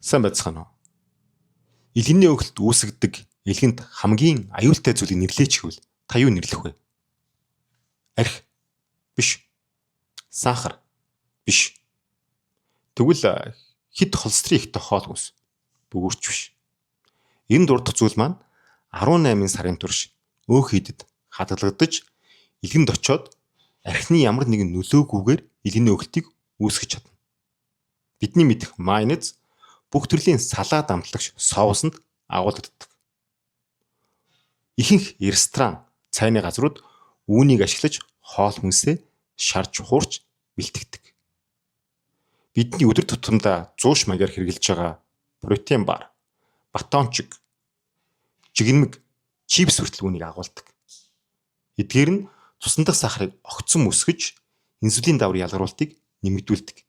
Сайн байцгаана уу? Илгэний өгөлд үүсгдэг илгэнд хамгийн аюултай зүйлийг нэрлэж гэвэл та юу нэрлэх вэ? Арх биш. Сахар биш. Тэгвэл хэд холестерин ихтэй хоол хүнс бөгөөч биш. Энэ дурдах зүйл маань 18 сарын турш өөх идэд хадгалагдаж илгэнд очиод архины ямар нэгэн нөлөөгүйгээр илгэний өгөлтийг үүсгэж чадна. Бидний мэдэх майонез бүх төрлийн салаад амтлагч соусонд агуулдаг. Ихэнх ресторан, цайны газрууд үүнийг ашиглаж хоол хүнсээ шарж хуурч бэлтгэдэг. Бидний өдөр тутамдаа 100 маягаар хэрэглэж байгаа протеин бар, батончиг, жигнэмэг, чипс хүртэл үүнийг агуулдаг. Эдгээр нь цусан дахь сахарыг огцом өсгөж инсулин давар ялгаруултыг нэмэгдүүлдэг.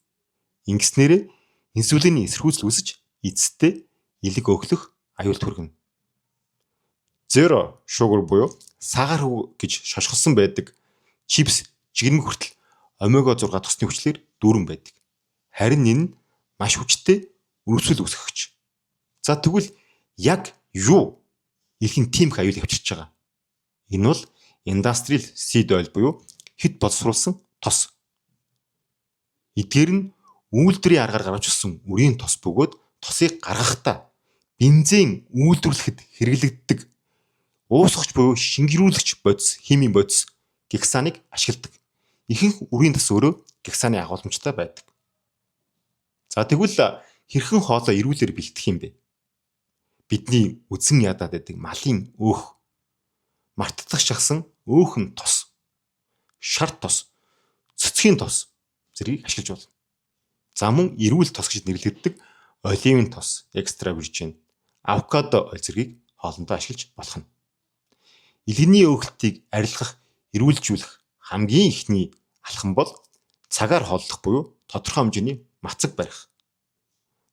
Ингэснээр инсулины эсрхүүцэл үүсэж эцэстээ илэг өглөх аюулд хүргэнэ. Zero sugar буюу сахар хөв гэж шошгосон байдаг чипс, жигнэмэг хүртэл омега 6 тосны хүчлэр дүүрэн байдаг. Харин энэ нь маш хүчтэй өрөвсөл үүсгэгч. За тэгвэл яг юу илхэн тийм их аюул авчирч байгаа? Энэ бол industrial seed oil буюу хэд боловсруулсан тос. Эдгээр нь үйлдвэрийн аргаар гаргаж ирсэн үрийн тос бөгөөд тосыг гаргахдаа бензин үйлдвэрлэхэд хэрэглэгддэг уусгагч буюу шингэрүүлэгч бодис, химийн бодис гексаныг ашигладаг. Ихэнх үрийн тос өөрөө гексаны агуулмжтай байдаг. За тэгвэл хэрхэн хоолоо эрүүлэр бэлтгэх юм бэ? Бидний үзэн ядаад байдаг малын өөх, мартагдах шахсан өөхөн тос, шар тос, цэцгийн тос зэргийг ашиглаж болно. За мөн эрүүл тос гэж нэрлэгддэг оливын тос, экстра виржин, авокадо ойл зэргийг хоолндоо ашиглаж болох нь. Илгэний өөхөлтийг арилгах, эрүүлжүүлэх хамгийн ихний алхам бол цагаар хооллох буюу тодорхой хэмжээний мацаг барих.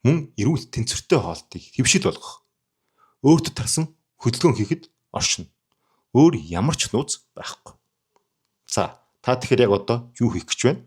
Мөн эрүүл тэнцвэртэй хоолтыг хэвшил болгох. Өөртөө тарсан хөдөлгөөн хийхэд оршино. Өөр ямар ч нууц байхгүй. За та тэгэхээр яг одоо юу хийх гэж байна?